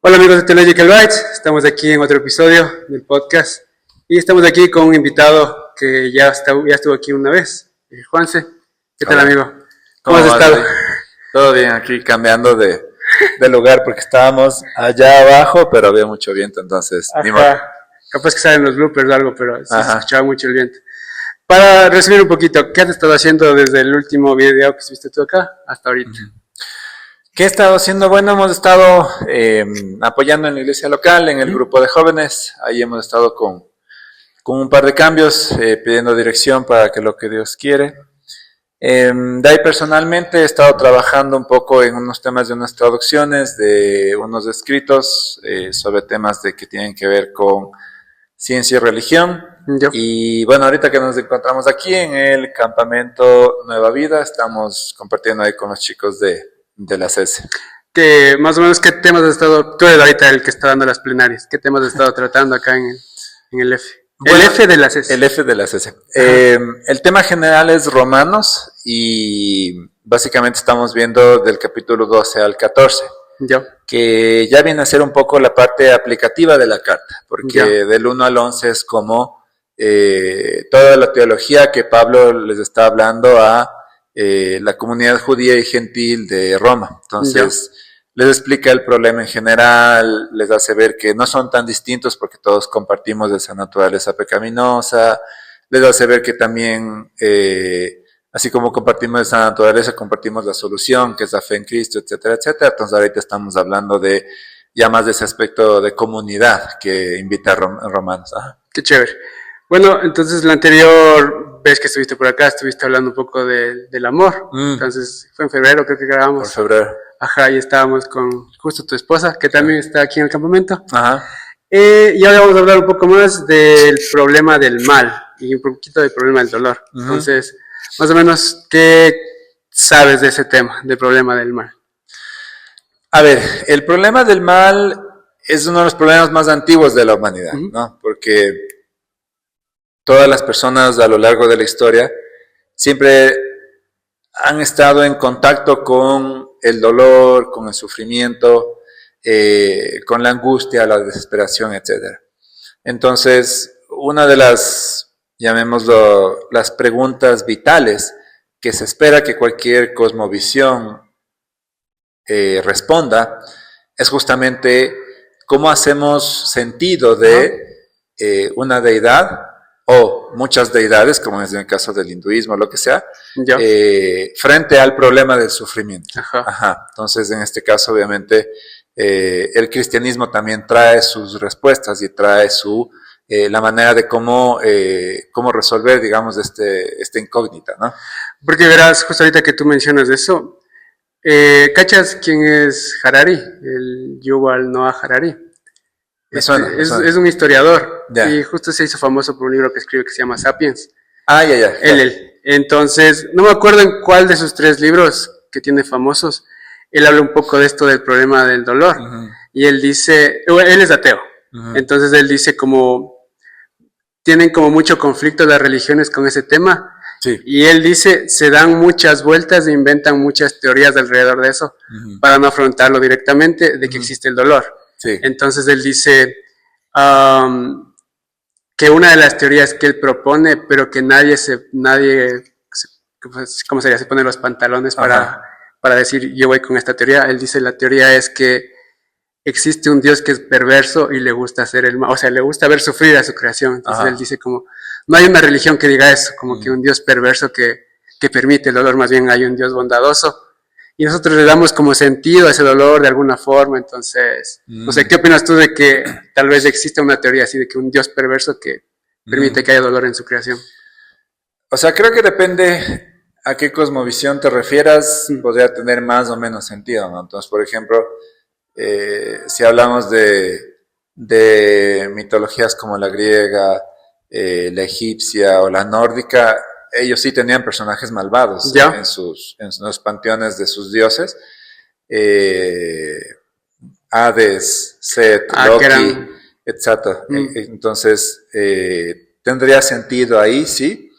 Hola amigos de Theological Bites, estamos aquí en otro episodio del podcast y estamos aquí con un invitado que ya estuvo aquí una vez, Juanse. ¿Qué tal, Hola. amigo? ¿Cómo ¿Cómo has vas, estado? Luis? Todo bien, aquí cambiando de lugar porque estábamos allá abajo, pero había mucho viento, entonces ni modo. Ajá, capaz que salen los bloopers o algo, pero sí se Ajá. escuchaba mucho el viento. Para resumir un poquito, ¿qué has estado haciendo desde el último video que subiste tú acá hasta ahorita? ¿Qué he estado haciendo? Bueno, hemos estado apoyando en la iglesia local, en el grupo de jóvenes. Ahí hemos estado con un par de cambios, pidiendo dirección para que lo que Dios quiere. De ahí personalmente he estado trabajando un poco en unos temas de unas traducciones, de unos escritos sobre temas que tienen que ver con ciencia y religión. Yo. Y bueno, ahorita que nos encontramos aquí en el campamento Nueva Vida, estamos compartiendo ahí con los chicos de la CES. Que más o menos, ¿qué temas has estado, tú eres ahorita el que está dando las plenarias, qué temas has estado tratando acá en el F? Bueno, el F de la CES. El F de la CES. El tema general es Romanos y básicamente estamos viendo del capítulo 12 al 14. Yo. Que ya viene a ser un poco la parte aplicativa de la carta, porque Ya. del 1 al 11 es como toda la teología que Pablo les está hablando a la comunidad judía y gentil de Roma. Entonces, les explica el problema en general, les hace ver que no son tan distintos porque todos compartimos esa naturaleza pecaminosa, les hace ver que también, así como compartimos esa naturaleza, compartimos la solución, que es la fe en Cristo, etcétera, etcétera. Entonces ahorita estamos hablando de ya más de ese aspecto de comunidad que invita a Romanos. Ajá. Qué chévere. Bueno, entonces la anterior vez que estuviste por acá, estuviste hablando un poco del amor. Entonces fue en febrero, creo que grabamos. Por febrero. Ajá, y estábamos con justo tu esposa, que también está aquí en el campamento. Ajá. Y ahora vamos a hablar un poco más del problema del mal y un poquito del problema del dolor. Entonces, más o menos, ¿qué sabes de ese tema, del problema del mal? A ver, el problema del mal es uno de los problemas más antiguos de la humanidad, ¿no? Porque todas las personas a lo largo de la historia siempre han estado en contacto con el dolor, con el sufrimiento, con la angustia, la desesperación, etc. Entonces, una de las, llamémoslo, las preguntas vitales que se espera que cualquier cosmovisión responda es justamente cómo hacemos sentido de una deidad o muchas deidades, como es en el caso del hinduismo o lo que sea, frente al problema del sufrimiento. Ajá. Entonces, en este caso, obviamente, el cristianismo también trae sus respuestas y trae la manera de cómo resolver, digamos, esta incógnita, ¿no? Porque verás, justo ahorita que tú mencionas eso, ¿cachas quién es Harari? El Yuval Noah Harari. Me suena. Es un historiador, ya. Y justo se hizo famoso por un libro que escribe que se llama Sapiens. Ah, ya. Él. Entonces, no me acuerdo en cuál de sus 3 libros que tiene famosos, él habla un poco de esto del problema del dolor. Y él dice, él es ateo, entonces él dice tienen como mucho conflicto las religiones con ese tema. Sí. Y él dice, se dan muchas vueltas e inventan muchas teorías alrededor de eso para no afrontarlo directamente, de que existe el dolor. Sí. Entonces él dice que una de las teorías que él propone, pero que nadie ¿cómo sería? Se pone los pantalones para decir yo voy con esta teoría. Él dice la teoría es que existe un Dios que es perverso y le gusta hacer el mal, o sea, le gusta ver sufrir a su creación. Entonces él dice como, no hay una religión que diga eso, como que un Dios perverso que permite el dolor, más bien hay un Dios bondadoso. Y nosotros le damos como sentido a ese dolor de alguna forma. Entonces, no sé, ¿qué opinas tú de que tal vez exista una teoría así de que un Dios perverso que permite que haya dolor en su creación? O sea, creo que depende a qué cosmovisión te refieras, podría tener más o menos sentido, ¿no? Entonces, por ejemplo, si hablamos de mitologías como la griega, la egipcia o la nórdica, ellos sí tenían personajes malvados en los panteones de sus dioses. Hades, Set, Loki, etc. Entonces, tendría sentido ahí, sí.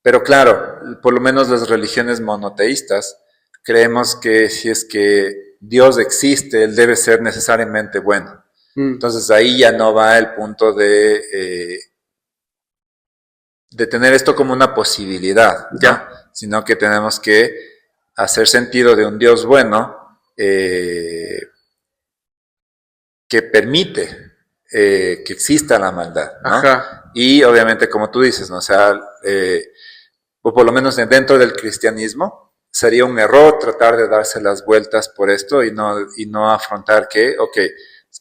Pero claro, por lo menos las religiones monoteístas, creemos que si es que Dios existe, Él debe ser necesariamente bueno. Entonces ahí ya no va el punto de tener esto como una posibilidad, ¿no? Ya. Sino que tenemos que hacer sentido de un Dios bueno que permite que exista la maldad, ¿no? Ajá. Y obviamente, como tú dices, ¿no? O sea, o por lo menos dentro del cristianismo, sería un error tratar de darse las vueltas por esto y no afrontar que, ok,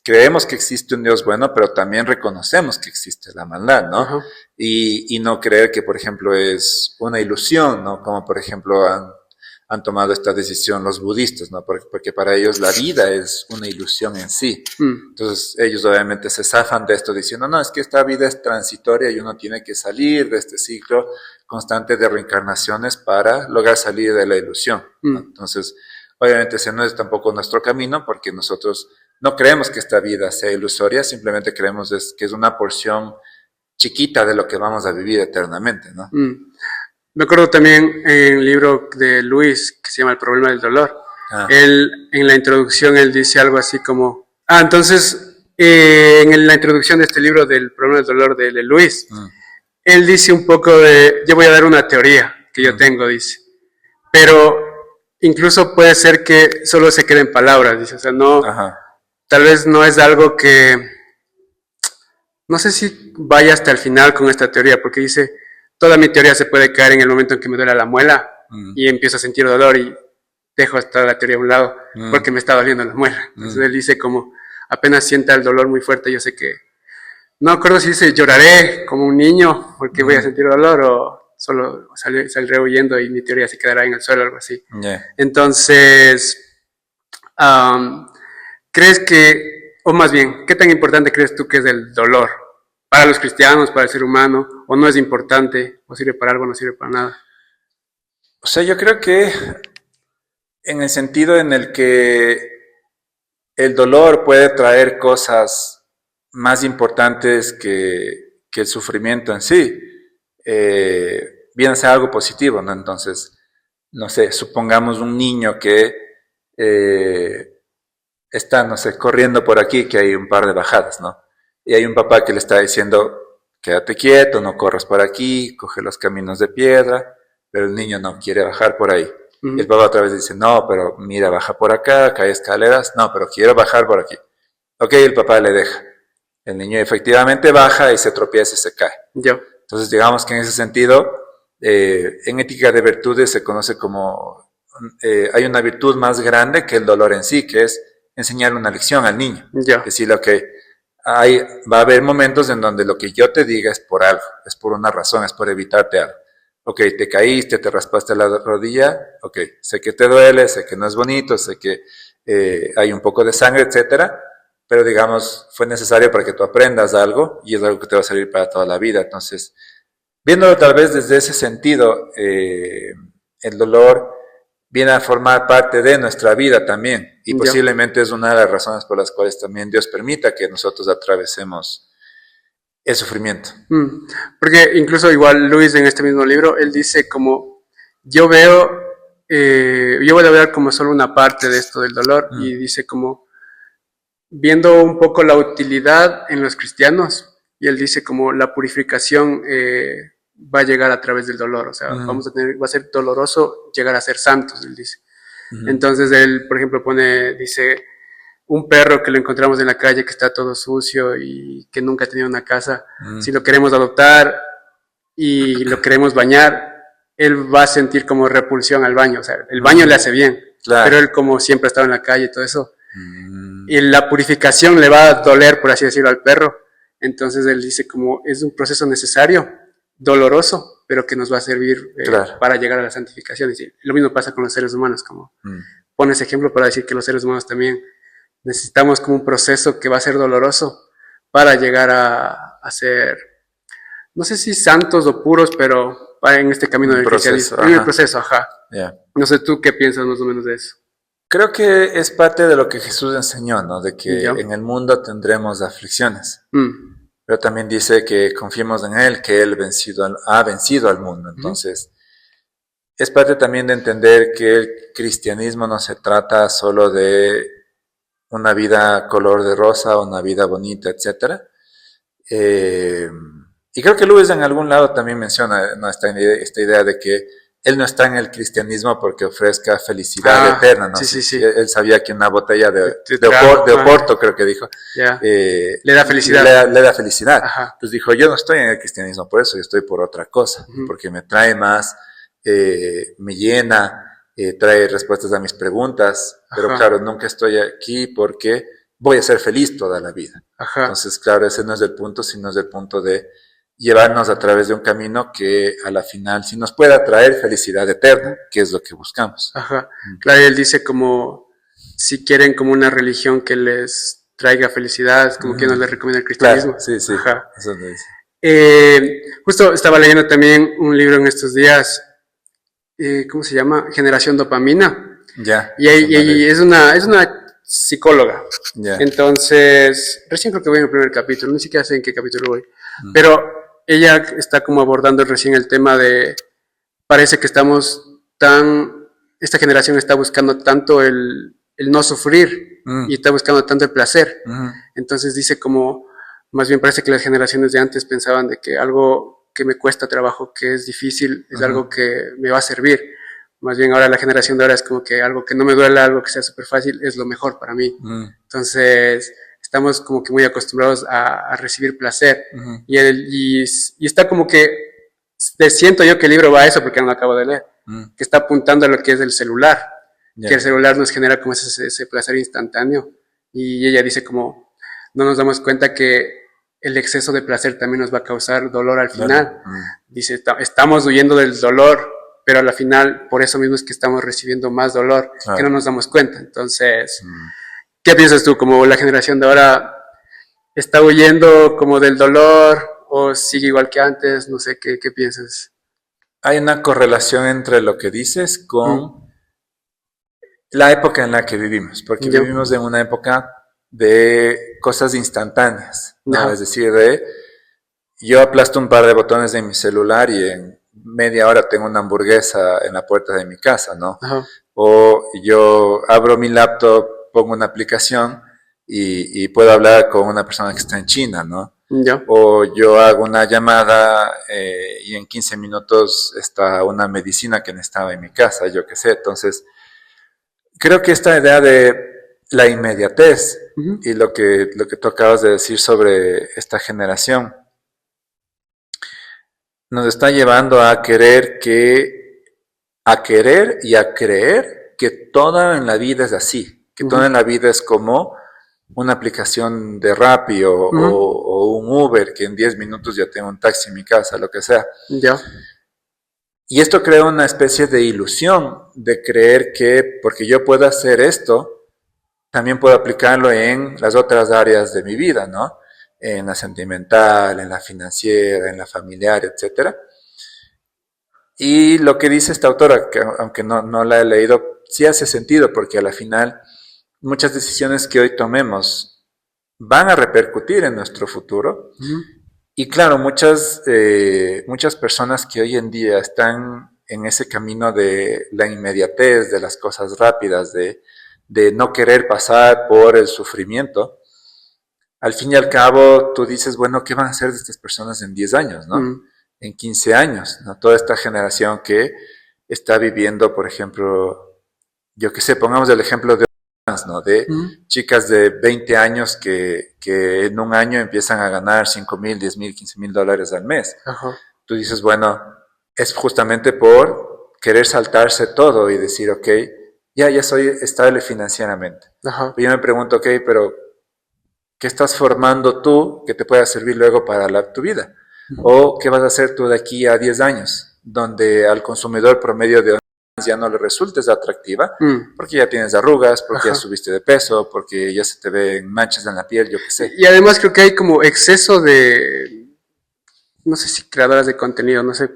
creemos que existe un Dios bueno, pero también reconocemos que existe la maldad, ¿no? Ajá. Y no creer que, por ejemplo, es una ilusión, ¿no? Como, por ejemplo, han tomado esta decisión los budistas, ¿no? Porque para ellos la vida es una ilusión en sí. Entonces ellos obviamente se zafan de esto diciendo, no, es que esta vida es transitoria y uno tiene que salir de este ciclo constante de reencarnaciones para lograr salir de la ilusión, ¿no? Entonces, obviamente ese no es tampoco nuestro camino, porque nosotros no creemos que esta vida sea ilusoria, simplemente creemos que es una porción chiquita de lo que vamos a vivir eternamente, ¿no? Me acuerdo también en el libro de Luis, que se llama El problema del dolor. Él, en la introducción, él dice algo así como... entonces, en la introducción de este libro del problema del dolor de Luis, él dice un poco de... Yo voy a dar una teoría que yo tengo, dice. Pero incluso puede ser que solo se quede en palabras, dice. O sea, no... Tal vez no es algo que... No sé si vaya hasta el final con esta teoría, porque dice... Toda mi teoría se puede caer en el momento en que me duele la muela y empiezo a sentir dolor y dejo hasta la teoría a un lado porque me está doliendo la muela. Entonces él dice como, apenas sienta el dolor muy fuerte, yo sé que, no acuerdo si dice lloraré como un niño porque voy a sentir dolor o solo saldré huyendo y mi teoría se quedará en el suelo o algo así. Entonces, ¿crees que, o más bien, qué tan importante crees tú que es el dolor? Para los cristianos, para el ser humano, o no es importante, o sirve para algo, no sirve para nada. O sea, yo creo que en el sentido en el que el dolor puede traer cosas más importantes que el sufrimiento en sí, viene a ser algo positivo, ¿no? Entonces, no sé, supongamos un niño que está, no sé, corriendo por aquí, que hay un par de bajadas, ¿no? Y hay un papá que le está diciendo, quédate quieto, no corras por aquí, coge los caminos de piedra, pero el niño no quiere bajar por ahí. Y el papá otra vez dice, no, pero mira, baja por acá, hay escaleras, no, pero quiero bajar por aquí. Ok, el papá le deja. El niño efectivamente baja y se tropieza y se cae. Entonces, digamos que en ese sentido, en ética de virtudes se conoce como, hay una virtud más grande que el dolor en sí, que es enseñarle una lección al niño. Decirle, ok, va a haber momentos en donde lo que yo te diga es por algo, es por una razón, es por evitarte algo. Ok, te caíste, te raspaste la rodilla, ok, sé que te duele, sé que no es bonito, sé que hay un poco de sangre, etcétera, pero digamos, fue necesario para que tú aprendas algo y es algo que te va a servir para toda la vida. Entonces, viéndolo tal vez desde ese sentido, el dolor viene a formar parte de nuestra vida también y posiblemente es una de las razones por las cuales también Dios permita que nosotros atravesemos el sufrimiento. Porque incluso igual Luis en este mismo libro, él dice como, yo voy a ver como solo una parte de esto del dolor y dice como, viendo un poco la utilidad en los cristianos, y él dice como la purificación va a llegar a través del dolor, o sea, va a ser doloroso llegar a ser santos, él dice. Entonces él, por ejemplo, dice, un perro que lo encontramos en la calle que está todo sucio y que nunca ha tenido una casa, si lo queremos adoptar y lo queremos bañar, él va a sentir como repulsión al baño, o sea, el baño le hace bien, pero él como siempre ha estado en la calle y todo eso, y la purificación le va a doler, por así decirlo, al perro. Entonces él dice como es un proceso necesario, doloroso, pero que nos va a servir para llegar a la santificación. Y lo mismo pasa con los seres humanos, como pone ese ejemplo para decir que los seres humanos también necesitamos como un proceso que va a ser doloroso para llegar a ser, no sé si santos o puros, pero en este camino del cristianismo. En el proceso, No sé, ¿tú qué piensas más o menos de eso? Creo que es parte de lo que Jesús enseñó, ¿no? De que en el mundo tendremos aflicciones. Pero también dice que confiemos en Él, que Él ha vencido al mundo. Entonces, es parte también de entender que el cristianismo no se trata solo de una vida color de rosa, una vida bonita, etcétera. Y creo que Lewis en algún lado también menciona, ¿no?, esta idea de que él no está en el cristianismo porque ofrezca felicidad eterna, ¿no? Sí. Él sabía que una botella de Oporto, creo que dijo, le da felicidad. Le da felicidad. Ajá. Entonces dijo, yo no estoy en el cristianismo por eso, yo estoy por otra cosa, porque me trae más, me llena, trae respuestas a mis preguntas, pero claro, nunca estoy aquí porque voy a ser feliz toda la vida. Ajá. Entonces, claro, ese no es el punto, sino es el punto de llevarnos a través de un camino que a la final sí nos pueda traer felicidad eterna, que es lo que buscamos. Ajá. Claro, él dice como, si quieren como una religión que les traiga felicidad, como que no les recomienda el cristianismo. Claro, sí, Ajá. Eso lo dice. Justo estaba leyendo también un libro en estos días, ¿cómo se llama? Generación Dopamina. Ya. Y es una psicóloga. Ya. Entonces, recién creo que voy en el primer capítulo, ni siquiera sé en qué capítulo voy. Pero ella está como abordando recién el tema de, parece que esta generación está buscando tanto el no sufrir y está buscando tanto el placer. Entonces dice como, más bien parece que las generaciones de antes pensaban de que algo que me cuesta trabajo, que es difícil, es algo que me va a servir. Más bien ahora la generación de ahora es como que algo que no me duela, algo que sea súper fácil, es lo mejor para mí. Entonces estamos como que muy acostumbrados a recibir placer. Y está como que, siento yo que el libro va a eso porque no lo acabo de leer, que está apuntando a lo que es el celular, que el celular nos genera como ese placer instantáneo. Y ella dice como, no nos damos cuenta que el exceso de placer también nos va a causar dolor al final. Dice, estamos huyendo del dolor, pero al final por eso mismo es que estamos recibiendo más dolor, que no nos damos cuenta. Entonces, ¿qué piensas tú? ¿Como la generación de ahora está huyendo como del dolor o sigue igual que antes? No sé, ¿qué piensas? Hay una correlación entre lo que dices con la época en la que vivimos, porque vivimos en una época de cosas instantáneas, ¿no? Es decir, yo aplasto un par de botones de mi celular y en media hora tengo una hamburguesa en la puerta de mi casa, ¿no? O yo abro mi laptop, pongo una aplicación y puedo hablar con una persona que está en China, ¿no? O yo hago una llamada y en 15 minutos está una medicina que necesitaba en mi casa, yo qué sé. Entonces, creo que esta idea de la inmediatez y lo que tú acabas de decir sobre esta generación nos está llevando a querer y a creer que todo en la vida es así, que todo en la vida es como una aplicación de Rappi o un Uber, que en 10 minutos ya tengo un taxi en mi casa, lo que sea. Y esto crea una especie de ilusión de creer que porque yo puedo hacer esto, también puedo aplicarlo en las otras áreas de mi vida, ¿no? En la sentimental, en la financiera, en la familiar, etc. Y lo que dice esta autora, que aunque no la he leído, sí hace sentido, porque a la final muchas decisiones que hoy tomemos van a repercutir en nuestro futuro. Y claro, muchas personas que hoy en día están en ese camino de la inmediatez, de las cosas rápidas, de no querer pasar por el sufrimiento, al fin y al cabo tú dices, bueno, ¿qué van a hacer de estas personas en 10 años, ¿no? En 15 años, ¿no? Toda esta generación que está viviendo, por ejemplo, yo qué sé, pongamos el ejemplo de ¿no? De chicas de 20 años que en un año empiezan a ganar $5,000, $10,000, $15,000 al mes. Tú dices, bueno, es justamente por querer saltarse todo y decir, ok, ya soy estable financieramente. Yo me pregunto, ok, pero ¿qué estás formando tú que te pueda servir luego para tu vida? ¿O qué vas a hacer tú de aquí a 10 años? Donde al consumidor promedio de ya no le resultes atractiva, porque ya tienes arrugas, porque ya subiste de peso, porque ya se te ven manchas en la piel, yo qué sé. Y además creo que hay como exceso de, no sé si creadoras de contenido, no sé,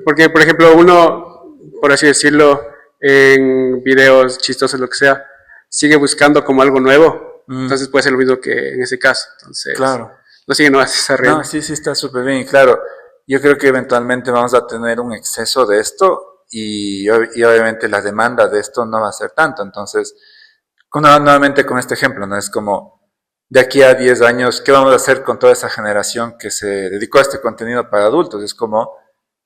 porque por ejemplo uno, por así decirlo, en videos chistosos, lo que sea, sigue buscando como algo nuevo, entonces puede ser lo mismo que en ese caso, entonces claro. No sigue no hace esa red. No, sí está súper bien, y claro, yo creo que eventualmente vamos a tener un exceso de esto y obviamente la demanda de esto no va a ser tanto. Entonces, nuevamente con este ejemplo, ¿no? Es como, de aquí a 10 años, ¿qué vamos a hacer con toda esa generación que se dedicó a este contenido para adultos? Es como,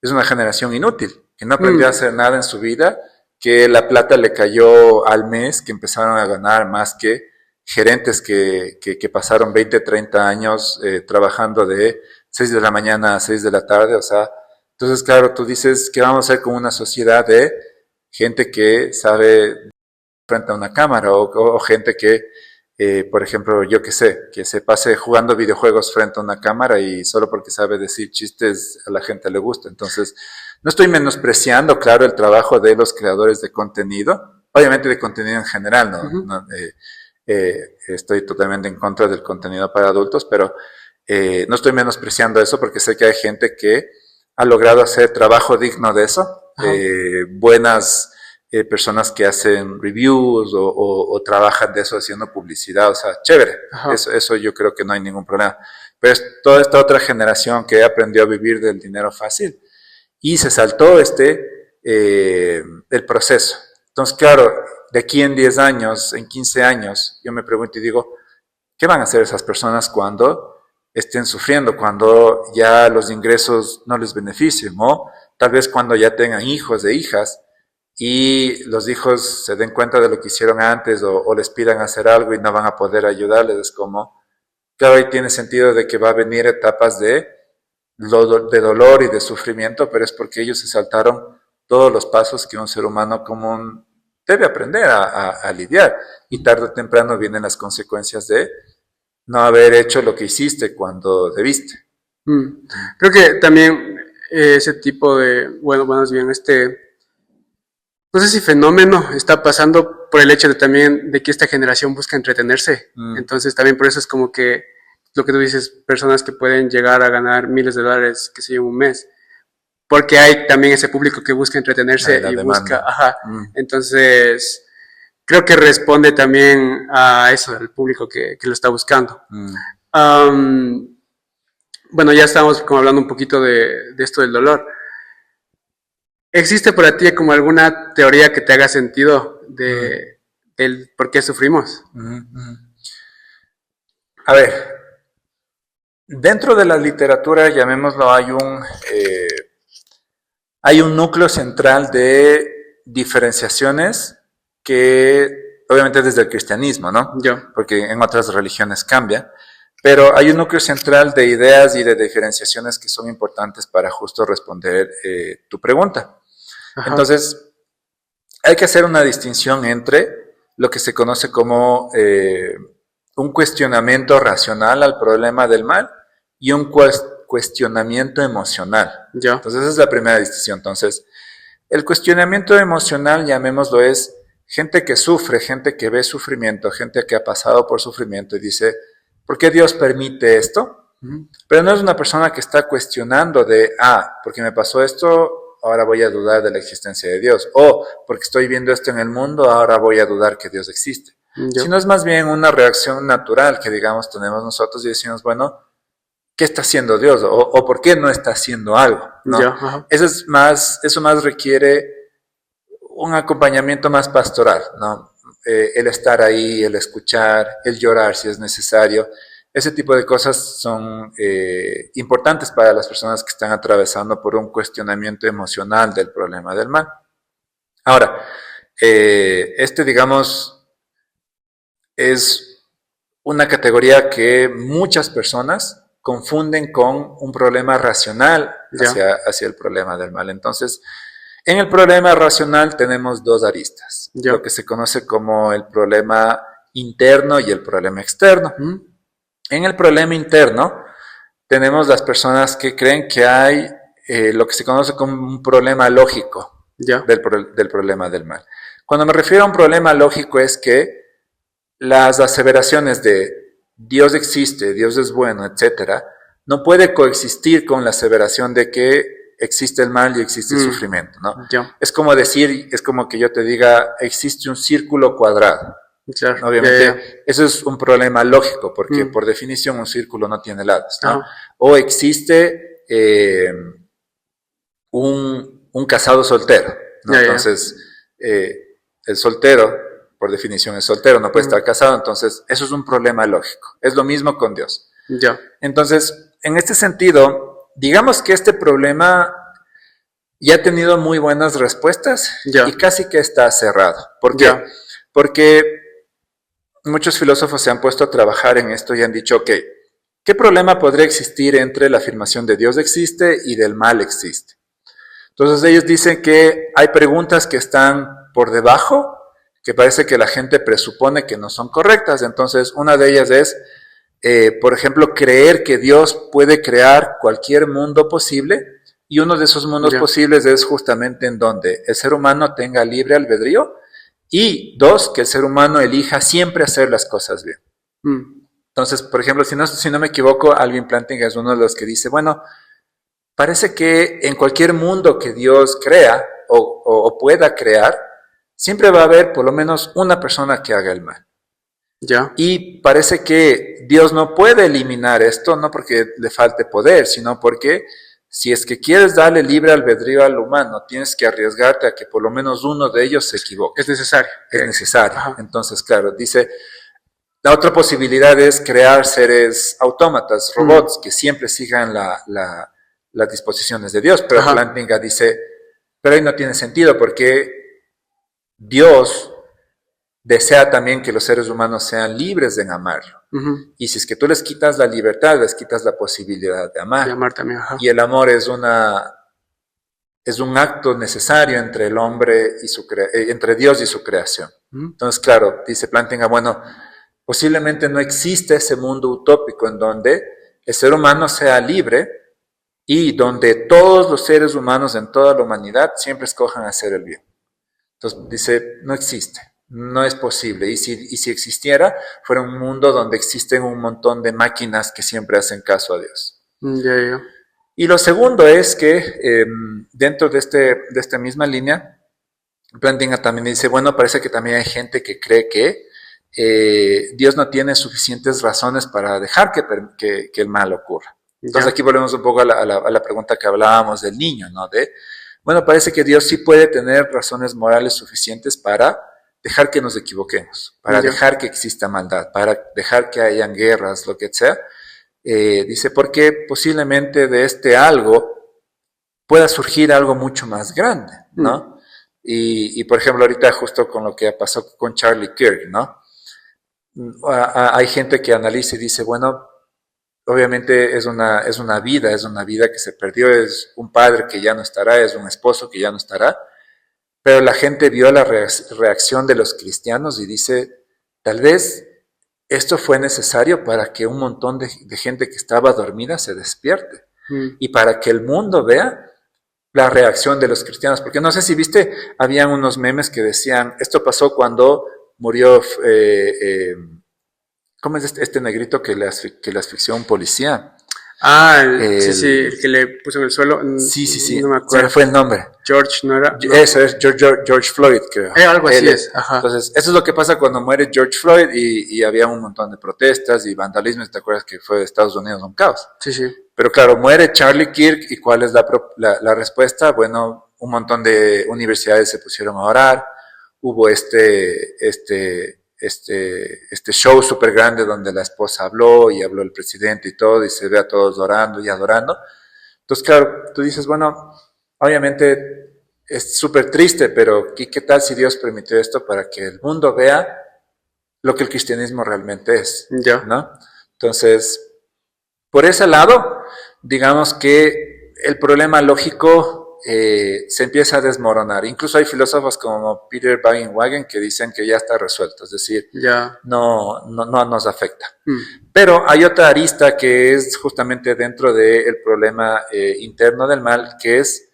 es una generación inútil, que no aprendió a hacer nada en su vida, que la plata le cayó al mes, que empezaron a ganar más que gerentes que pasaron 20, 30 años trabajando de 6 de la mañana a 6 de la tarde, o sea, entonces claro, tú dices, ¿qué vamos a hacer con una sociedad de gente que sabe frente a una cámara o gente que, por ejemplo, yo qué sé, que se pase jugando videojuegos frente a una cámara y solo porque sabe decir chistes a la gente le gusta? Entonces, no estoy menospreciando, claro, el trabajo de los creadores de contenido, obviamente de contenido en general, ¿no? No estoy totalmente en contra del contenido para adultos, pero no estoy menospreciando eso porque sé que hay gente que ha logrado hacer trabajo digno de eso, buenas personas que hacen reviews o trabajan de eso haciendo publicidad, o sea, chévere, eso yo creo que no hay ningún problema. Pero es toda esta otra generación que aprendió a vivir del dinero fácil y se saltó el proceso. Entonces, claro, de aquí en 10 años, en 15 años, yo me pregunto y digo, ¿qué van a hacer esas personas cuando estén sufriendo, cuando ya los ingresos no les beneficien, o tal vez cuando ya tengan hijos e hijas y los hijos se den cuenta de lo que hicieron antes o les pidan hacer algo y no van a poder ayudarles? Es como, claro, ahí tiene sentido de que va a venir etapas de dolor y de sufrimiento, pero es porque ellos se saltaron todos los pasos que un ser humano común debe aprender a lidiar, y tarde o temprano vienen las consecuencias de no haber hecho lo que hiciste cuando debiste. Creo que también ese tipo de, bueno, más bien no sé si fenómeno está pasando por el hecho de también de que esta generación busca entretenerse. Entonces también por eso es como que lo que tú dices, personas que pueden llegar a ganar miles de dólares, que sé yo, un mes. Porque hay también ese público que busca entretenerse y demanda. Busca, entonces creo que responde también a eso, al público que lo está buscando. Bueno, ya estamos como hablando un poquito de esto del dolor. ¿Existe para ti como alguna teoría que te haga sentido del por qué sufrimos? A ver, dentro de la literatura, llamémoslo, hay un núcleo central de diferenciaciones que, obviamente desde el cristianismo, ¿no? Porque en otras religiones cambia, pero hay un núcleo central de ideas y de diferenciaciones que son importantes para justo responder tu pregunta. Entonces, hay que hacer una distinción entre lo que se conoce como un cuestionamiento racional al problema del mal y un cuestionamiento emocional. Entonces, esa es la primera distinción. Entonces, el cuestionamiento emocional, llamémoslo, es gente que sufre, gente que ve sufrimiento, gente que ha pasado por sufrimiento y dice, ¿por qué Dios permite esto? Pero no es una persona que está cuestionando de, porque me pasó esto, ahora voy a dudar de la existencia de Dios, o porque estoy viendo esto en el mundo, ahora voy a dudar que Dios existe. Sino es más bien una reacción natural que, digamos, tenemos nosotros y decimos, bueno, ¿qué está haciendo Dios? O ¿por qué no está haciendo algo? ¿No? Eso más requiere un acompañamiento más pastoral, ¿no? El estar ahí, el escuchar, el llorar si es necesario. Ese tipo de cosas son importantes para las personas que están atravesando por un cuestionamiento emocional del problema del mal. Ahora, digamos, es una categoría que muchas personas confunden con un problema racional hacia el problema del mal. Entonces, en el problema racional tenemos dos aristas, lo que se conoce como el problema interno y el problema externo. En el problema interno tenemos las personas que creen que hay lo que se conoce como un problema lógico del problema del mal. Cuando me refiero a un problema lógico es que las aseveraciones de Dios existe, Dios es bueno, etcétera, no puede coexistir con la aseveración de que existe el mal y existe el sufrimiento, ¿no? Es como que yo te diga, existe un círculo cuadrado. Obviamente, eso es un problema lógico, porque por definición un círculo no tiene lados, ¿no? O existe un casado soltero. ¿no? Entonces, el soltero, por definición, es soltero, no puede estar casado, entonces eso es un problema lógico. Es lo mismo con Dios. Entonces, en este sentido, digamos que este problema ya ha tenido muy buenas respuestas y casi que está cerrado. ¿Por qué? Porque muchos filósofos se han puesto a trabajar en esto y han dicho, ok, ¿qué problema podría existir entre la afirmación de Dios existe y del mal existe? Entonces ellos dicen que hay preguntas que están por debajo, que parece que la gente presupone que no son correctas. Entonces una de ellas es, por ejemplo, creer que Dios puede crear cualquier mundo posible, y uno de esos mundos posibles es justamente en donde el ser humano tenga libre albedrío, y dos, que el ser humano elija siempre hacer las cosas bien. Entonces, por ejemplo, si no me equivoco, Alvin Plantinga es uno de los que dice, bueno, parece que en cualquier mundo que Dios crea o pueda crear, siempre va a haber por lo menos una persona que haga el mal. Y parece que Dios no puede eliminar esto, no porque le falte poder, sino porque si es que quieres darle libre albedrío al humano, tienes que arriesgarte a que por lo menos uno de ellos se equivoque. Es necesario. Es necesario. Entonces, claro, dice, la otra posibilidad es crear seres autómatas, robots, que siempre sigan las disposiciones de Dios. Pero Plantinga dice, pero ahí no tiene sentido porque Dios desea también que los seres humanos sean libres de amarlo. Y si es que tú les quitas la libertad, les quitas la posibilidad de amar. De amar también, Y el amor es un acto necesario entre el hombre y entre Dios y su creación. Entonces, claro, dice Plantinga, bueno, posiblemente no existe ese mundo utópico en donde el ser humano sea libre y donde todos los seres humanos en toda la humanidad siempre escojan hacer el bien. Entonces, dice, no existe. No es posible. Y si existiera, fuera un mundo donde existen un montón de máquinas que siempre hacen caso a Dios. Y lo segundo es que dentro de esta misma línea, Plantinga también dice, bueno, parece que también hay gente que cree que Dios no tiene suficientes razones para dejar que el mal ocurra. Entonces aquí volvemos un poco a la pregunta que hablábamos del niño, ¿no? Bueno, parece que Dios sí puede tener razones morales suficientes para dejar que nos equivoquemos, para dejar que exista maldad, para dejar que hayan guerras, lo que sea. Dice, porque posiblemente de este algo pueda surgir algo mucho más grande, ¿no? Y por ejemplo, ahorita justo con lo que pasó con Charlie Kirk, ¿no? Hay gente que analiza y dice, bueno, obviamente es una vida que se perdió, es un padre que ya no estará, es un esposo que ya no estará. Pero la gente vio la reacción de los cristianos y dice, tal vez esto fue necesario para que un montón de gente que estaba dormida se despierte. Y para que el mundo vea la reacción de los cristianos. Porque no sé si viste, habían unos memes que decían, esto pasó cuando murió, ¿cómo es este negrito que le asfixió a un policía? Sí, el que le puso en el suelo. Sí. No me acuerdo. Se fue el nombre. George, ¿no era? No. Eso es George Floyd, creo. Algo así es. Entonces, eso es lo que pasa cuando muere George Floyd y había un montón de protestas y vandalismo. ¿Te acuerdas que fue de Estados Unidos un caos? Sí. Pero claro, muere Charlie Kirk y ¿cuál es la respuesta? Bueno, un montón de universidades se pusieron a orar. Hubo este show súper grande donde la esposa habló y habló el presidente y todo, y se ve a todos orando y adorando. Entonces, claro, tú dices, bueno, obviamente es súper triste, pero ¿qué tal si Dios permitió esto para que el mundo vea lo que el cristianismo realmente es? ¿No? Entonces, por ese lado, digamos que el problema lógico se empieza a desmoronar. Incluso hay filósofos como Peter Baginwagen que dicen que ya está resuelto, es decir, no nos afecta. Pero hay otra arista que es justamente dentro del problema interno del mal, que es,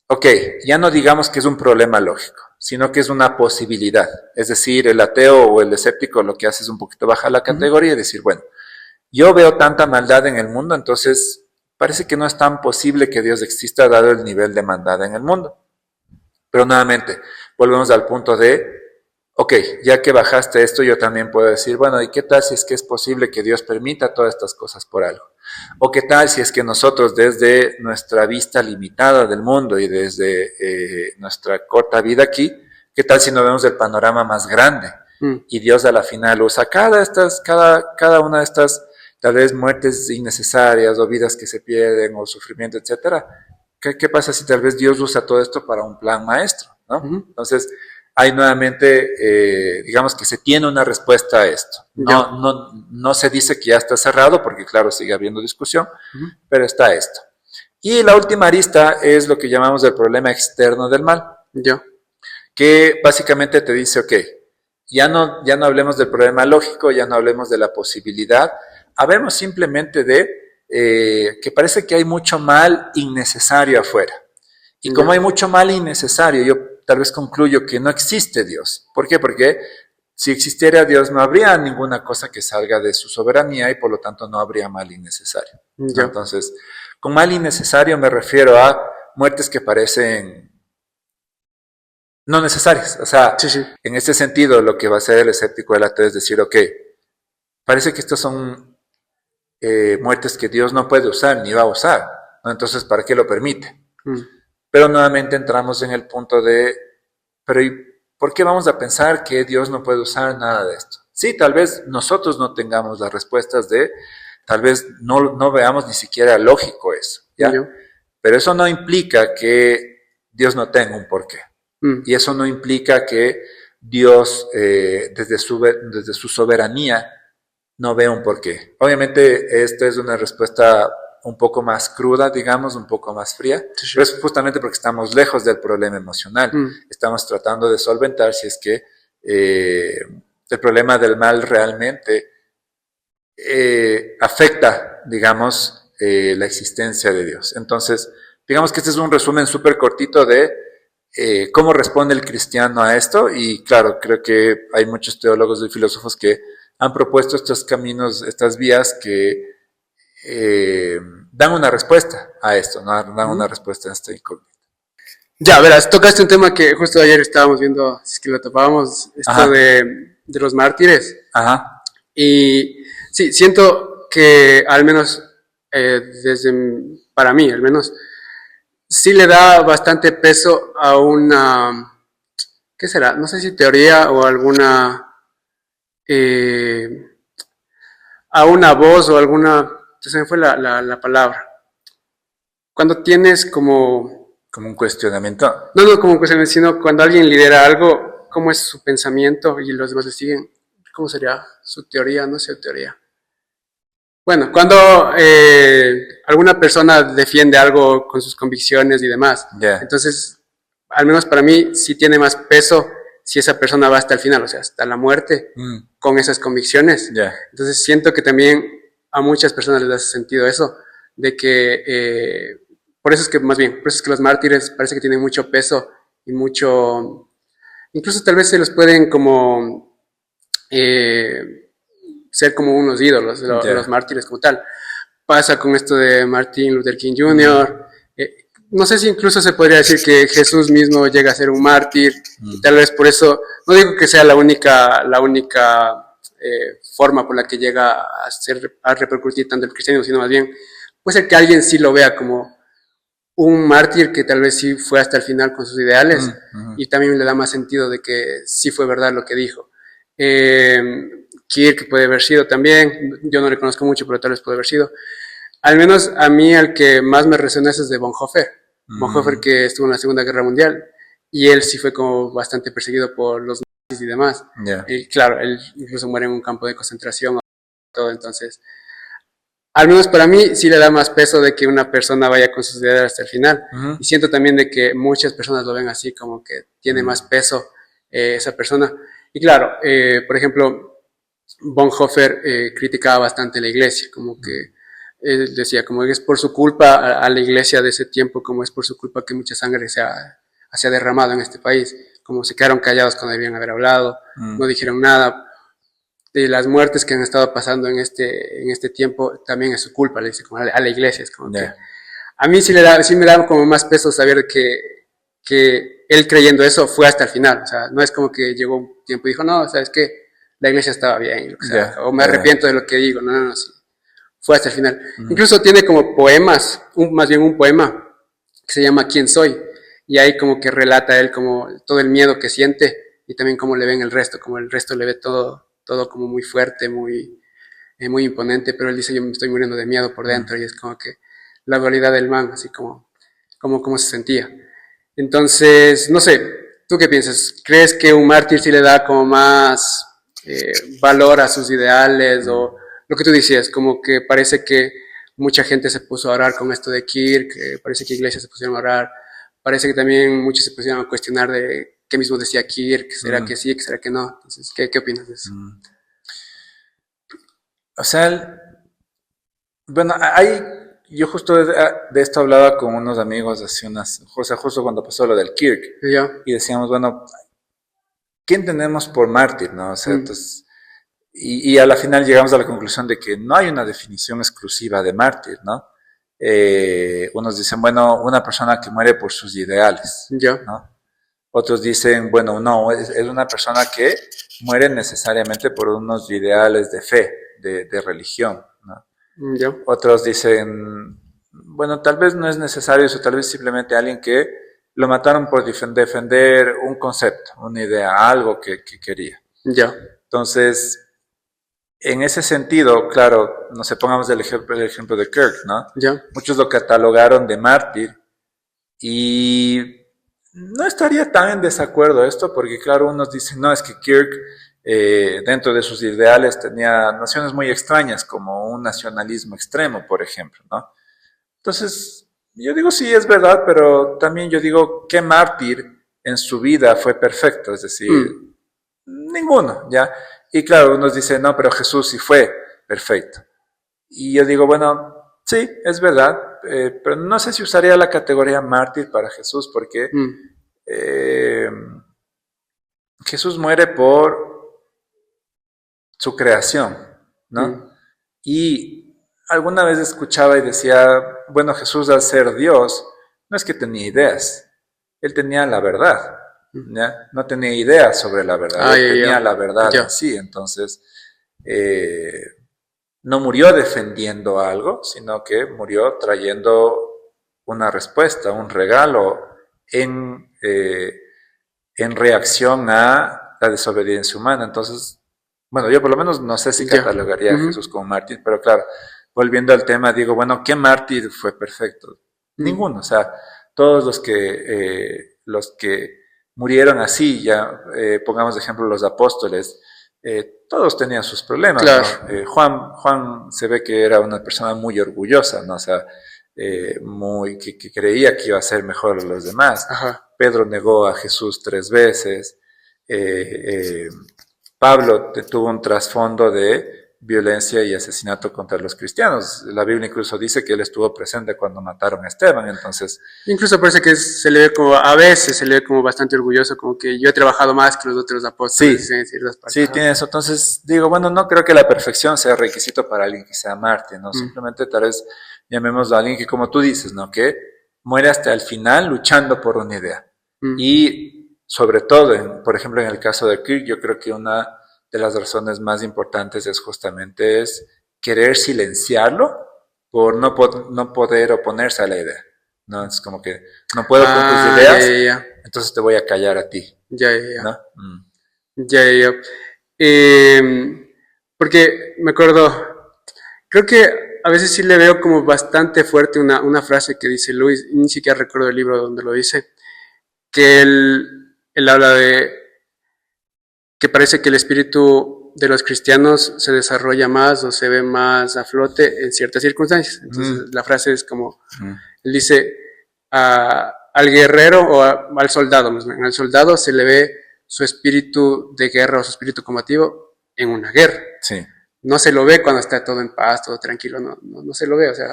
ok, ya no digamos que es un problema lógico, sino que es una posibilidad. Es decir, el ateo o el escéptico lo que hace es un poquito bajar la categoría y decir, bueno, yo veo tanta maldad en el mundo, entonces parece que no es tan posible que Dios exista dado el nivel de maldad en el mundo. Pero nuevamente, volvemos al punto de, ok, ya que bajaste esto, yo también puedo decir, bueno, ¿y qué tal si es que es posible que Dios permita todas estas cosas por algo? O qué tal si es que nosotros desde nuestra vista limitada del mundo y desde nuestra corta vida aquí, qué tal si no vemos el panorama más grande y Dios a la final usa cada una de estas tal vez muertes innecesarias o vidas que se pierden o sufrimiento, etcétera. ¿Qué pasa si tal vez Dios usa todo esto para un plan maestro, ¿no? Entonces, hay nuevamente, digamos que se tiene una respuesta a esto. No se dice que ya está cerrado, porque claro, sigue habiendo discusión, pero está esto. Y la última arista es lo que llamamos el problema externo del mal, que básicamente te dice, ok, ya no hablemos del problema lógico, ya no hablemos de la posibilidad, hablemos simplemente de que parece que hay mucho mal innecesario afuera. Y como hay mucho mal innecesario, yo tal vez concluyo que no existe Dios. ¿Por qué? Porque si existiera Dios no habría ninguna cosa que salga de su soberanía y por lo tanto no habría mal innecesario. Entonces, con mal innecesario me refiero a muertes que parecen no necesarias. O sea, en este sentido lo que va a hacer el escéptico del ateo es decir, ok, parece que estas son muertes que Dios no puede usar ni va a usar, ¿no? Entonces, ¿para qué lo permite? Pero nuevamente entramos en el punto de, pero ¿y por qué vamos a pensar que Dios no puede usar nada de esto? Sí, tal vez nosotros no tengamos las respuestas tal vez no veamos ni siquiera lógico eso, ¿ya? Pero eso no implica que Dios no tenga un porqué. Y eso no implica que Dios, desde su soberanía, no vea un porqué. Obviamente, esta es una respuesta un poco más cruda, digamos, un poco más fría, pero es justamente porque estamos lejos del problema emocional. Estamos tratando de solventar si es que el problema del mal realmente afecta, digamos, la existencia de Dios. Entonces, digamos que este es un resumen súper cortito de cómo responde el cristiano a esto, y claro, creo que hay muchos teólogos y filósofos que han propuesto estos caminos, estas vías que dan una respuesta a esto, ¿no? Dan una respuesta a esta incógnita. Ya, verás, tocaste un tema que justo ayer estábamos viendo, si es que lo topábamos, esto de los mártires. Y sí, siento que al menos, para mí al menos, sí le da bastante peso a una, ¿qué será? No sé si teoría o alguna, a una voz o alguna, se me fue la palabra. Cuando tienes como un cuestionamiento. No como un cuestionamiento, sino cuando alguien lidera algo, cómo es su pensamiento y los demás le siguen. ¿Cómo sería su teoría? No sé, teoría. Bueno, cuando alguna persona defiende algo con sus convicciones y demás, entonces, al menos para mí, sí tiene más peso si esa persona va hasta el final, o sea, hasta la muerte, con esas convicciones. Entonces, siento que también a muchas personas les hace sentido eso, de que, por eso es que los mártires parece que tienen mucho peso y mucho, incluso tal vez se los pueden como ser como unos ídolos, los mártires como tal. Pasa con esto de Martin Luther King Jr., no sé si incluso se podría decir que Jesús mismo llega a ser un mártir, y tal vez por eso, no digo que sea la única forma por la que llega a repercutir tanto el cristianismo, sino más bien puede ser que alguien sí lo vea como un mártir que tal vez sí fue hasta el final con sus ideales, y también le da más sentido de que sí fue verdad lo que dijo. Kirk puede haber sido también, yo no le conozco mucho, pero tal vez puede haber sido. Al menos a mí el que más me resuena es de Bonhoeffer. Bonhoeffer, que estuvo en la Segunda Guerra Mundial, y él sí fue como bastante perseguido por los nazis y demás. Y claro, él incluso muere en un campo de concentración, todo. Entonces, al menos para mí sí le da más peso de que una persona vaya con sus ideas hasta el final. Y siento también de que muchas personas lo ven así, como que tiene más peso esa persona. Y claro, por ejemplo, Bonhoeffer criticaba bastante la iglesia, como que él decía, como es por su culpa a la iglesia de ese tiempo, como es por su culpa que mucha sangre se ha derramado en este país, como se quedaron callados cuando debían haber hablado, no dijeron nada. De las muertes que han estado pasando en este tiempo, también es su culpa, le dice como a la iglesia. Es como que a mí sí me da como más peso saber que él creyendo eso fue hasta el final. O sea, no es como que llegó un tiempo y dijo, no, ¿sabes qué? La iglesia estaba bien, o me arrepiento de lo que digo. No, sí. fue hasta el final. Incluso tiene como poemas, más bien un poema que se llama ¿Quién soy? Y ahí como que relata él como todo el miedo que siente y también cómo le ven el resto, como el resto le ve todo como muy fuerte, muy imponente, pero él dice yo me estoy muriendo de miedo por dentro y es como que la dualidad del man, así como se sentía. Entonces, no sé, ¿tú qué piensas? ¿Crees que un mártir sí le da como más valor a sus ideales o lo que tú decías, como que parece que mucha gente se puso a orar con esto de Kirk, parece que iglesias se pusieron a orar, parece que también muchos se pusieron a cuestionar de qué mismo decía Kirk, ¿será que sí, será que no? Entonces, ¿qué opinas de eso? O sea, bueno, yo justo de esto hablaba con unos amigos hace o sea, justo cuando pasó lo del Kirk, y decíamos, bueno, ¿quién tenemos por mártir, no? O sea, entonces, y a la final llegamos a la conclusión de que no hay una definición exclusiva de mártir, ¿no? Unos dicen, bueno, una persona que muere por sus ideales, ¿no? Otros dicen, bueno, no, es una persona que muere necesariamente por unos ideales de fe, de religión, ¿no? Otros dicen, bueno, tal vez no es necesario eso, tal vez simplemente alguien que lo mataron por defender un concepto, una idea, algo que quería. Entonces, en ese sentido, claro, no sé, pongamos el ejemplo de Kirk, ¿no? Muchos lo catalogaron de mártir y no estaría tan en desacuerdo esto porque, claro, unos dicen, no, es que Kirk dentro de sus ideales tenía nociones muy extrañas como un nacionalismo extremo, por ejemplo, ¿no? Entonces, yo digo sí, es verdad, pero también yo digo, ¿qué mártir en su vida fue perfecto? Es decir, ninguno, ¿ya? Y claro, unos dicen, no, pero Jesús sí fue perfecto. Y yo digo, bueno, sí, es verdad, pero no sé si usaría la categoría mártir para Jesús, porque Jesús muere por su creación, ¿no? Y alguna vez escuchaba y decía, bueno, Jesús al ser Dios, no es que tenía ideas, él tenía la verdad, ¿ya? No tenía ideas sobre la verdad, él tenía la verdad en sí, entonces no murió defendiendo algo, sino que murió trayendo una respuesta, un regalo en reacción a la desobediencia humana. Entonces, bueno, yo por lo menos no sé si catalogaría a Jesús como mártir, pero claro, volviendo al tema, digo, bueno, ¿qué mártir fue perfecto? Ninguno, o sea, todos los que murieron así, ya pongamos de ejemplo los apóstoles, todos tenían sus problemas, ¿no? Juan se ve que era una persona muy orgullosa, ¿no? O sea, que creía que iba a ser mejor a los demás. Pedro negó a Jesús 3 veces. Pablo tuvo un trasfondo de violencia y asesinato contra los cristianos. La Biblia incluso dice que él estuvo presente cuando mataron a Esteban, entonces... Incluso parece que se le ve como, a veces se le ve como bastante orgulloso, como que yo he trabajado más que los otros apóstoles. Sí, tiene eso. Entonces digo, bueno, no creo que la perfección sea requisito para alguien que sea mártir, ¿no? Simplemente tal vez llamémoslo a alguien que, como tú dices, ¿no? Que muere hasta el final luchando por una idea. Y sobre todo, por ejemplo, en el caso de Kirk, yo creo que una de las razones más importantes es justamente querer silenciarlo por no poder oponerse a la idea, ¿no? Es como que no puedo con tus ideas, entonces te voy a callar a ti. ¿No? Porque me acuerdo, creo que a veces sí le veo como bastante fuerte una frase que dice Luis, ni siquiera recuerdo el libro donde lo dice, que él habla de que parece que el espíritu de los cristianos se desarrolla más o se ve más a flote en ciertas circunstancias. Entonces la frase es como, él dice, al guerrero o al soldado, más bien, al soldado se le ve su espíritu de guerra o su espíritu combativo en una guerra. No se lo ve cuando está todo en paz, todo tranquilo, no se lo ve, o sea,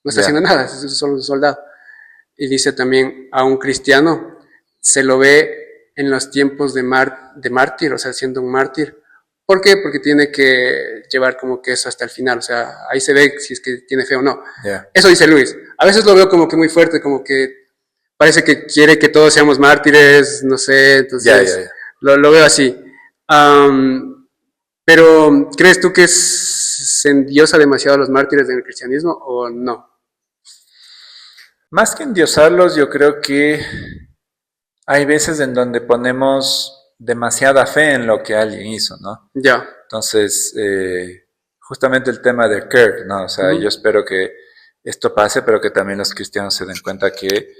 no está haciendo nada, es solo un soldado. Y dice también, a un cristiano se lo ve en los tiempos de mártir, o sea, siendo un mártir. ¿Por qué? Porque tiene que llevar como que eso hasta el final, o sea, ahí se ve si es que tiene fe o no. Eso dice Luis. A veces lo veo como que muy fuerte, como que parece que quiere que todos seamos mártires, no sé, entonces lo veo así. Pero, ¿crees tú que se endiosa demasiado a los mártires del cristianismo o no? Más que endiosarlos, yo creo que hay veces en donde ponemos demasiada fe en lo que alguien hizo, ¿no? Ya. Entonces, justamente el tema de Kirk, ¿no? O sea, yo espero que esto pase, pero que también los cristianos se den cuenta que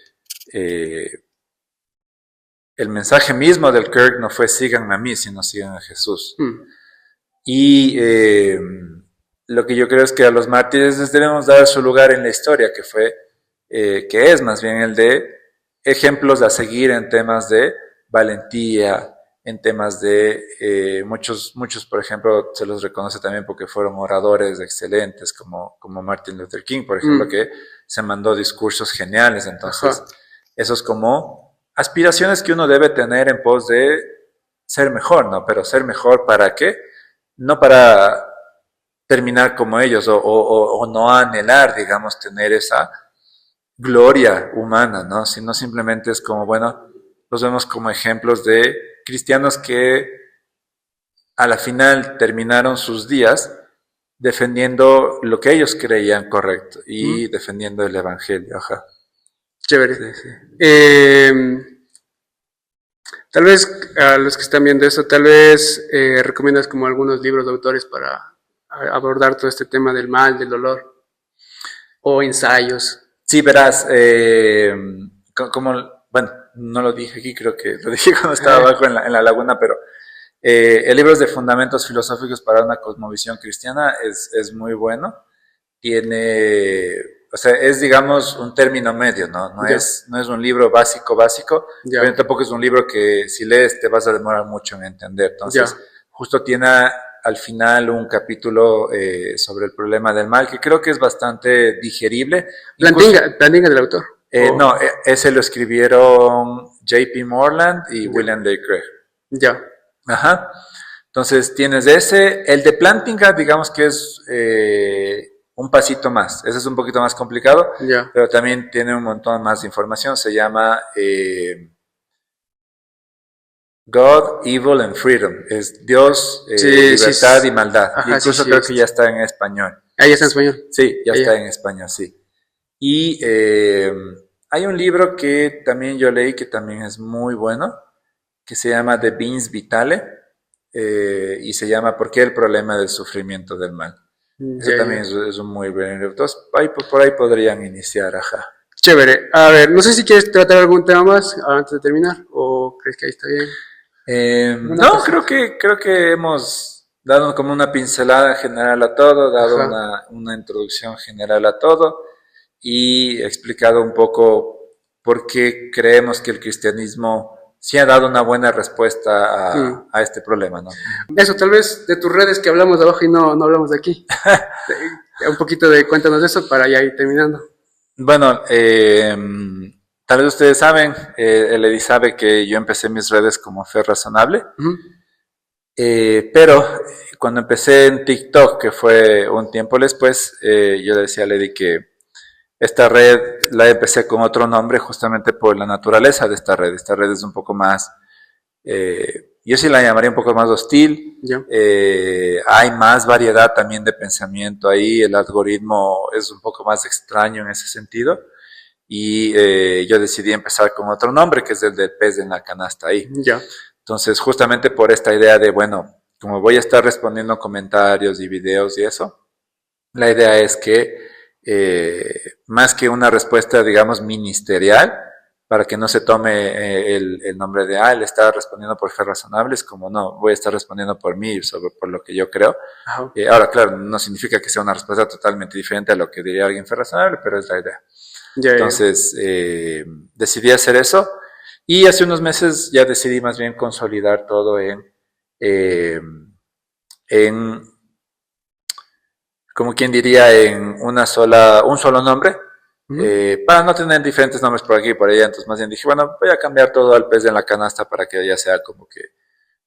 el mensaje mismo del Kirk no fue síganme a mí, sino sigan a Jesús. Y lo que yo creo es que a los mártires les debemos dar su lugar en la historia, que fue, que es más bien el de ejemplos a seguir en temas de valentía, en temas de muchos, por ejemplo, se los reconoce también porque fueron oradores excelentes, como Martin Luther King, por ejemplo, que se mandó discursos geniales. Entonces, eso es como aspiraciones que uno debe tener en pos de ser mejor, ¿no? Pero ser mejor ¿para qué? No para terminar como ellos o no anhelar, digamos, tener esa gloria humana, ¿no? Sino simplemente es como, bueno, los vemos como ejemplos de cristianos que a la final terminaron sus días defendiendo lo que ellos creían correcto y defendiendo el evangelio. Ajá. Chévere. Sí, sí. Tal vez a los que están viendo esto, tal vez recomiendas como algunos libros de autores para abordar todo este tema del mal, del dolor, o ensayos. Sí, verás, como, bueno, no lo dije aquí, creo que lo dije cuando estaba abajo en la laguna, pero el libro es de Fundamentos Filosóficos para una Cosmovisión Cristiana, es muy bueno. Tiene, o sea, es digamos un término medio, ¿no? No es un libro básico, pero tampoco es un libro que si lees te vas a demorar mucho en entender. Entonces, justo tiene al final un capítulo sobre el problema del mal, que creo que es bastante digerible. Plantinga del autor. No, ese lo escribieron J.P. Morland y William Lane Craig. Ya. Ajá. Entonces tienes ese, el de Plantinga, digamos que es un pasito más. Ese es un poquito más complicado, pero también tiene un montón más de información. Se llama God, Evil and Freedom. Es Dios, libertad y maldad. Ajá, y incluso creo que ya está en español. Ah, ya está en español. Sí, ya está en español, sí. Y hay un libro que también yo leí que también es muy bueno, que se llama The Beans Vitale, y se llama ¿Por qué el problema del sufrimiento del mal? Ese también es un muy buen libro. Entonces, por ahí podrían iniciar, ajá. Chévere. A ver, no sé si quieres tratar algún tema más antes de terminar, o crees que ahí está bien. No, creo que hemos dado como una pincelada general a todo, dado una introducción general a todo y explicado un poco por qué creemos que el cristianismo sí ha dado una buena respuesta a este problema, ¿no? Eso, tal vez de tus redes que hablamos de abajo y no hablamos de aquí. Un poquito de cuéntanos de eso para ya ir terminando. Bueno, tal vez ustedes saben, el Edi sabe que yo empecé mis redes como Fe Razonable, pero cuando empecé en TikTok, que fue un tiempo después, yo decía a Edi que esta red la empecé con otro nombre justamente por la naturaleza de esta red. Esta red es un poco más, yo sí la llamaría un poco más hostil. Hay más variedad también de pensamiento ahí, el algoritmo es un poco más extraño en ese sentido. Y yo decidí empezar con otro nombre, que es el del pez en la canasta ahí. Entonces, justamente por esta idea de, bueno, como voy a estar respondiendo comentarios y videos y eso, la idea es que más que una respuesta, digamos, ministerial, para que no se tome el nombre de, él está respondiendo por Fe Razonable, es como, no, voy a estar respondiendo por mí, por lo que yo creo. Ahora, claro, no significa que sea una respuesta totalmente diferente a lo que diría alguien Fe Razonable, pero es la idea. Entonces, decidí hacer eso, y hace unos meses ya decidí más bien consolidar todo como quien diría, en un solo nombre, para no tener diferentes nombres por aquí y por allá. Entonces más bien dije, bueno, voy a cambiar todo al pez en la canasta para que ya sea como que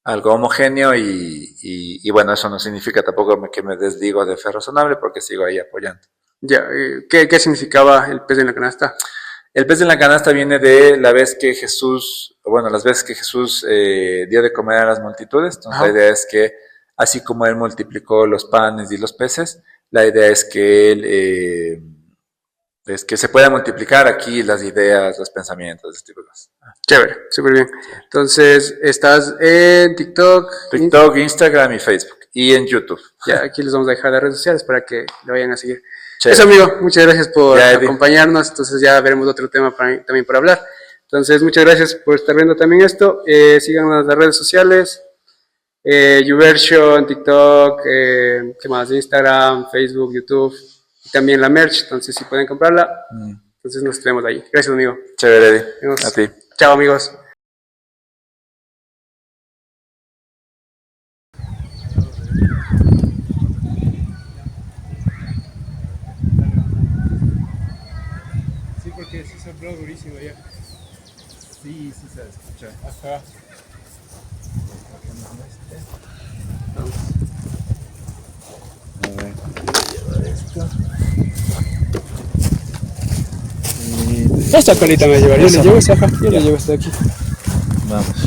algo homogéneo y bueno, eso no significa tampoco que me desdigo de Fe Razonable porque sigo ahí apoyando. ¿Qué significaba el pez en la canasta? El pez en la canasta viene de la vez que Jesús, bueno, las veces que Jesús dio de comer a las multitudes. Entonces la idea es que así como Él multiplicó los panes y los peces, la idea es que es que se pueda multiplicar aquí las ideas, los pensamientos, este tipo de cosas. Chévere, súper bien. Entonces, estás en TikTok, Instagram y Facebook. Y en YouTube. Ya, aquí les vamos a dejar las redes sociales para que lo vayan a seguir. Chévere. Eso, amigo, muchas gracias por Ya, Eddie. acompañarnos. Entonces ya veremos otro tema también por hablar. Entonces, muchas gracias por estar viendo también esto. Síganos en las redes sociales. YouVersion, TikTok, ¿qué más? Instagram, Facebook, YouTube. Y también la merch. Entonces, si pueden comprarla, entonces nos vemos ahí. Gracias, amigo. Chévere, Eddie. Nos vemos. A ti. Chao, amigos. Sí, porque sí se habló durísimo ya. Sí, sí se escucha. Ajá. A ver, voy a llevar esto. Esta colita me llevaría. Yo le llevo esa, yo le Ya. llevo esta de aquí. Vamos.